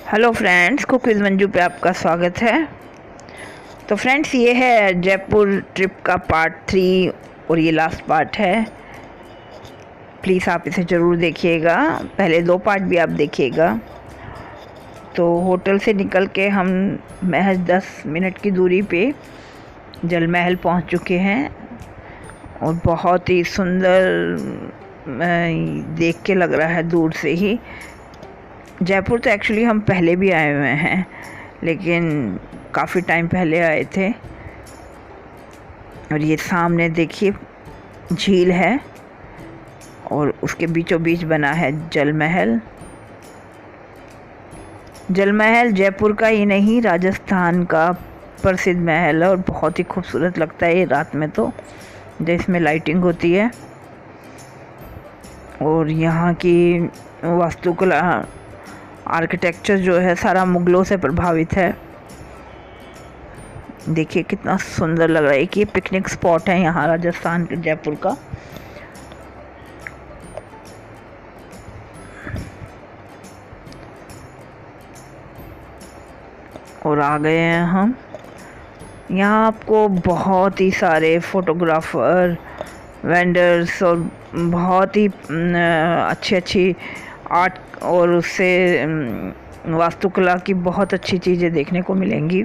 Hello friends, cookies Manju पे आपका स्वागत है। तो फ्रेंड्स, ये है जयपुर ट्रिप का पार्ट 3 और ये लास्ट पार्ट है। प्लीज़ आप इसे ज़रूर देखिएगा, पहले 2 पार्ट भी आप देखिएगा। तो होटल से निकल के हम महज 10 मिनट की दूरी पे जल महल पहुँच चुके हैं और बहुत ही सुंदर देख के लग रहा है दूर से ही। जयपुर तो एक्चुअली हम पहले भी आए हुए हैं, लेकिन काफ़ी टाइम पहले आए थे। और ये सामने देखिए झील है और उसके बीचों बीच बना है जल महल। जल महल जयपुर का ही नहीं, राजस्थान का प्रसिद्ध महल है और बहुत ही खूबसूरत लगता है ये रात में, तो जब इसमें लाइटिंग होती है। और यहाँ की वास्तुकला, आर्किटेक्चर जो है सारा मुगलों से प्रभावित है। देखिए कितना सुंदर लग रहा है कि ये पिकनिक स्पॉट है यहाँ राजस्थान के जयपुर का। और आ गए हैं हम यहाँ। आपको बहुत ही सारे फोटोग्राफर, वेंडर्स और बहुत ही अच्छी आर्ट और उससे वास्तुकला की बहुत अच्छी चीज़ें देखने को मिलेंगी।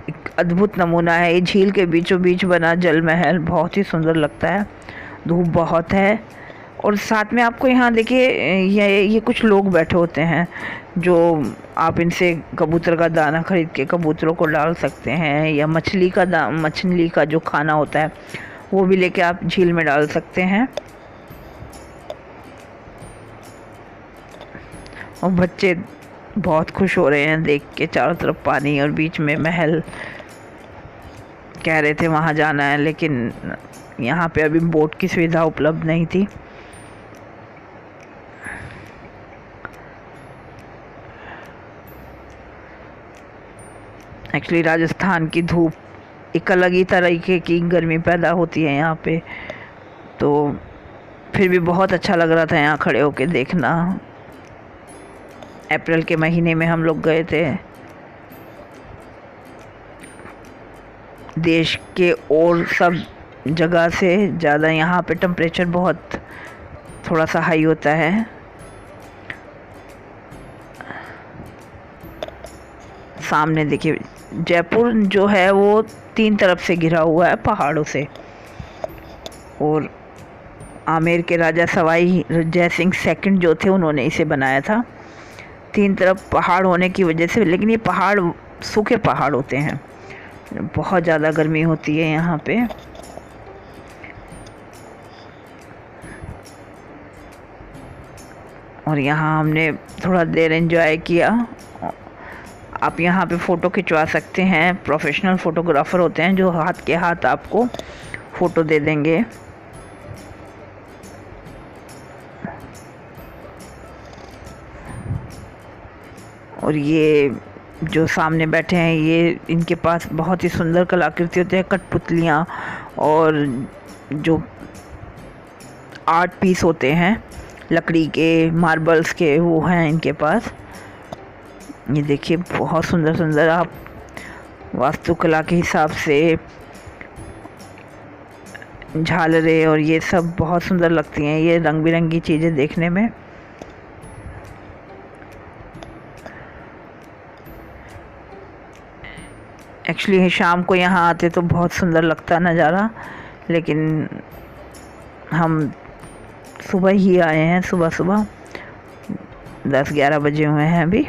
एक अद्भुत नमूना है ये झील के बीचों बीच बना जल महल, बहुत ही सुंदर लगता है। धूप बहुत है और साथ में आपको यहाँ देखिए ये कुछ लोग बैठे होते हैं जो आप इनसे कबूतर का दाना खरीद के कबूतरों को डाल सकते हैं, या मछली का जो खाना होता है वो भी लेके आप झील में डाल सकते हैं। और बच्चे बहुत खुश हो रहे हैं देख के, चारों तरफ पानी और बीच में महल। कह रहे थे वहाँ जाना है, लेकिन यहाँ पे अभी बोट की सुविधा उपलब्ध नहीं थी। एक्चुअली राजस्थान की धूप एक अलग ही तरीके की गर्मी पैदा होती है यहाँ पे, तो फिर भी बहुत अच्छा लग रहा था यहाँ खड़े होके देखना। अप्रैल के महीने में हम लोग गए थे। देश के और सब जगह से ज़्यादा यहाँ पे टेम्परेचर बहुत थोड़ा सा हाई होता है। सामने देखिए जयपुर जो है वो 3 तरफ से घिरा हुआ है पहाड़ों से। और आमेर के राजा सवाई जय सिंह सेकंड जो थे उन्होंने इसे बनाया था। 3 तरफ पहाड़ होने की वजह से, लेकिन ये पहाड़ सूखे पहाड़ होते हैं, बहुत ज़्यादा गर्मी होती है यहाँ पे। और यहाँ हमने थोड़ा देर एंजॉय किया। आप यहाँ पे फ़ोटो खिंचवा सकते हैं, प्रोफेशनल फ़ोटोग्राफ़र होते हैं जो हाथ के हाथ आपको फ़ोटो दे देंगे। और ये जो सामने बैठे हैं ये इनके पास बहुत ही सुंदर कलाकृति होती है, कठपुतलियाँ और जो आर्ट पीस होते हैं लकड़ी के, मार्बल्स के, वो हैं इनके पास। ये देखिए बहुत सुंदर सुंदर, आप वास्तुकला के हिसाब से झालरें और ये सब बहुत सुंदर लगती हैं, ये रंग बिरंगी चीज़ें देखने में। एक्चुअली शाम को यहाँ आते तो बहुत सुंदर लगता नज़ारा, लेकिन हम सुबह ही आए हैं, सुबह सुबह 10-11 बजे हुए हैं अभी।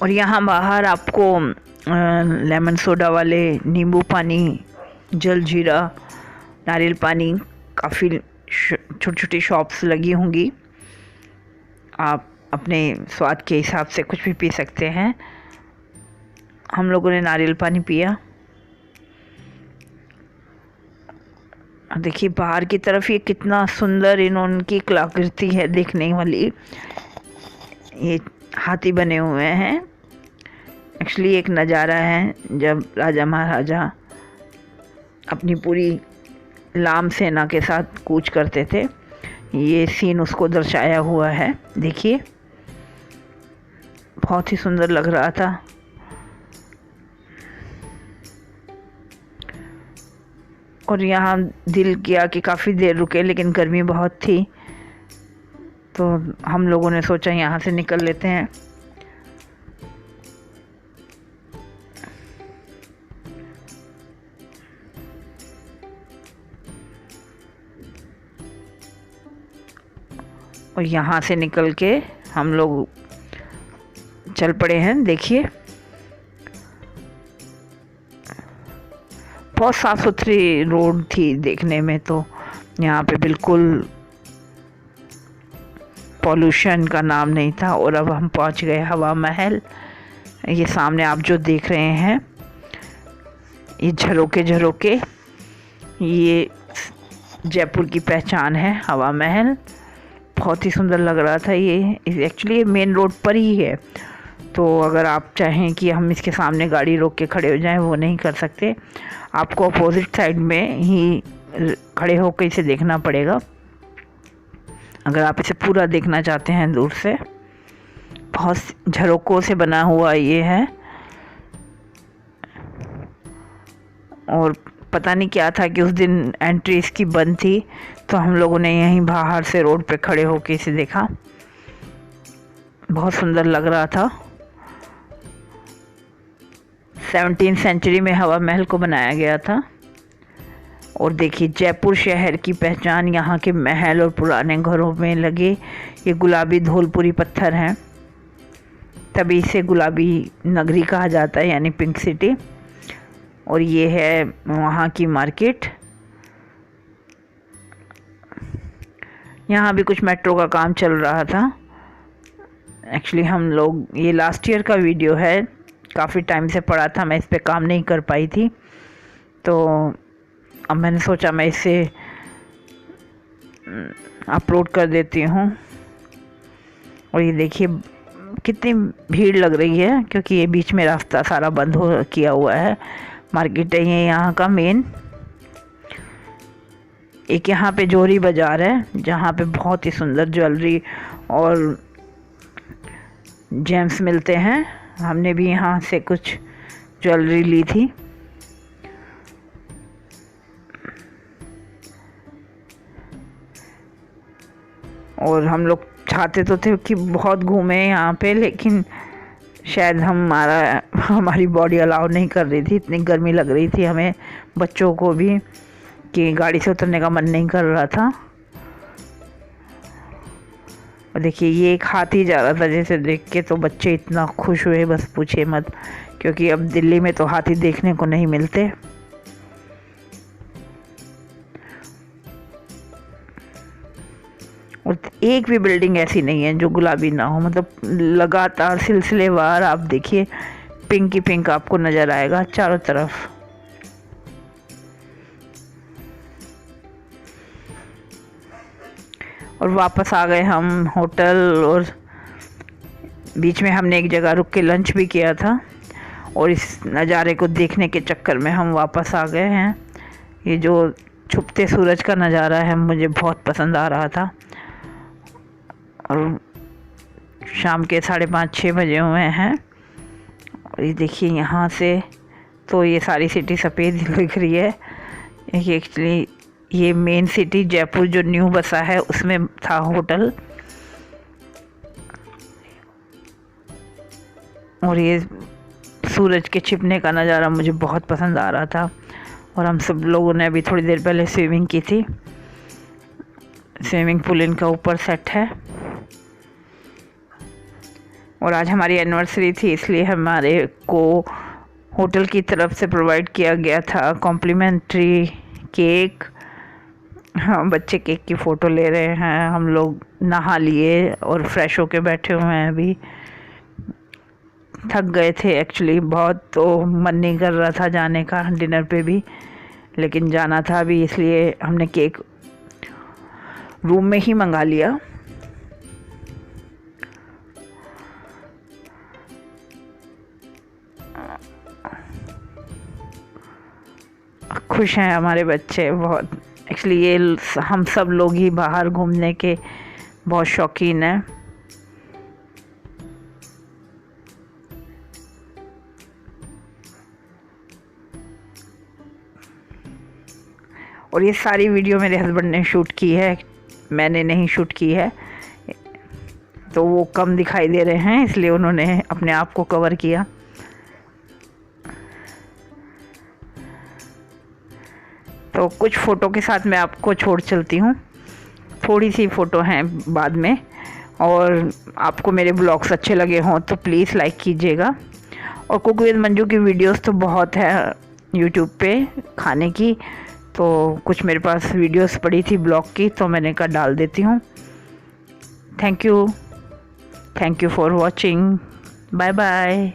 और यहाँ बाहर आपको लेमन सोडा वाले, नींबू पानी, जलजीरा, नारियल पानी, काफ़ी छोटी छोटी शॉप्स लगी होंगी। आप अपने स्वाद के हिसाब से कुछ भी पी सकते हैं। हम लोगों ने नारियल पानी पिया। देखिए बाहर की तरफ ये कितना सुंदर इन्होंने की कलाकृति है देखने वाली। ये हाथी बने हुए हैं। एक्चुअली एक नज़ारा है जब राजा महाराजा अपनी पूरी लाम सेना के साथ कूच करते थे, ये सीन उसको दर्शाया हुआ है। देखिए बहुत ही सुंदर लग रहा था। और यहाँ दिल किया कि काफ़ी देर रुके, लेकिन गर्मी बहुत थी तो हम लोगों ने सोचा यहाँ से निकल लेते हैं। और यहाँ से निकल के हम लोग चल पड़े हैं। देखिए बहुत साफ़ सुथरी रोड थी देखने में, तो यहाँ पे बिल्कुल पॉल्यूशन का नाम नहीं था। और अब हम पहुँच गए हवा महल। ये सामने आप जो देख रहे हैं, ये झरोके झरोके, ये जयपुर की पहचान है, हवा महल। बहुत ही सुंदर लग रहा था। ये एक्चुअली ये मेन रोड पर ही है, तो अगर आप चाहें कि हम इसके सामने गाड़ी रोक के खड़े हो जाएं, वो नहीं कर सकते। आपको अपोजिट साइड में ही खड़े होकर इसे देखना पड़ेगा अगर आप इसे पूरा देखना चाहते हैं दूर से। बहुत झरोकों से बना हुआ ये है। और पता नहीं क्या था कि उस दिन एंट्री इसकी बंद थी, तो हम लोगों ने यहीं बाहर से रोड पे खड़े होकर इसे देखा। बहुत सुंदर लग रहा था। 17वीं सेंचुरी में हवा महल को बनाया गया था। और देखिए जयपुर शहर की पहचान यहाँ के महल और पुराने घरों में लगे ये गुलाबी धौलपुरी पत्थर हैं, तभी इसे गुलाबी नगरी कहा जाता है, यानी पिंक सिटी। और ये है वहाँ की मार्केट। यहाँ भी कुछ मेट्रो का काम चल रहा था। एक्चुअली हम लोग, ये लास्ट ईयर का वीडियो है, काफ़ी टाइम से पड़ा था, मैं इस पे काम नहीं कर पाई थी, तो अब मैंने सोचा मैं इसे अपलोड कर देती हूँ। और ये देखिए कितनी भीड़ लग रही है, क्योंकि ये बीच में रास्ता सारा बंद हो किया हुआ है। मार्केट है ये यहाँ का मेन। एक यहाँ पे जोहरी बाज़ार है, जहाँ पे बहुत ही सुंदर ज्वेलरी और जेम्स मिलते हैं। हमने भी यहाँ से कुछ ज्वेलरी ली थी। और हम लोग चाहते तो थे कि बहुत घूमें यहाँ पे, लेकिन शायद हमारी बॉडी अलाउ नहीं कर रही थी। इतनी गर्मी लग रही थी हमें, बच्चों को भी, कि गाड़ी से उतरने का मन नहीं कर रहा था। और देखिए ये एक हाथी जा रहा था, जैसे देख के तो बच्चे इतना खुश हुए, बस पूछे मत, क्योंकि अब दिल्ली में तो हाथी देखने को नहीं मिलते। और एक भी बिल्डिंग ऐसी नहीं है जो गुलाबी ना हो, मतलब लगातार सिलसिलेवार आप देखिए पिंक ही पिंक आपको नज़र आएगा चारों तरफ। और वापस आ गए हम होटल, और बीच में हमने एक जगह रुक के लंच भी किया था। और इस नज़ारे को देखने के चक्कर में हम वापस आ गए हैं। ये जो छुपते सूरज का नज़ारा है मुझे बहुत पसंद आ रहा था। और शाम के 5:30-6 बजे हुए हैं। और ये देखिए यहाँ से तो ये सारी सिटी सफ़ेद दिख रही है। ये एक्चुअली ये मेन सिटी जयपुर जो न्यू बसा है उसमें था होटल। और ये सूरज के छिपने का नज़ारा मुझे बहुत पसंद आ रहा था। और हम सब लोगों ने अभी थोड़ी देर पहले स्विमिंग की थी। स्विमिंग पूल इनका ऊपर सेट है। और आज हमारी एनिवर्सरी थी, इसलिए हमारे को होटल की तरफ से प्रोवाइड किया गया था कॉम्प्लीमेंट्री केक। हाँ, बच्चे केक की फ़ोटो ले रहे हैं। हम लोग नहा लिए और फ्रेश होके बैठे हुए हैं। अभी थक गए थे एक्चुअली बहुत, तो मन नहीं कर रहा था जाने का डिनर पे भी, लेकिन जाना था अभी, इसलिए हमने केक रूम में ही मंगा लिया। खुश हैं हमारे बच्चे बहुत। एक्चुअली ये हम सब लोग ही बाहर घूमने के बहुत शौकीन हैं। और ये सारी वीडियो मेरे हस्बैंड ने शूट की है, मैंने नहीं शूट की है, तो वो कम दिखाई दे रहे हैं इसलिए उन्होंने अपने आप को कवर किया। तो कुछ फ़ोटो के साथ मैं आपको छोड़ चलती हूँ, थोड़ी सी फ़ोटो हैं बाद में। और आपको मेरे ब्लॉग्स अच्छे लगे हों तो प्लीज़ लाइक कीजिएगा। और कुक विद मंजू की वीडियोस तो बहुत है यूट्यूब पे खाने की, तो कुछ मेरे पास वीडियोस पड़ी थी ब्लॉग की, तो मैंने कहा डाल देती हूँ। Thank you for watching. Bye bye.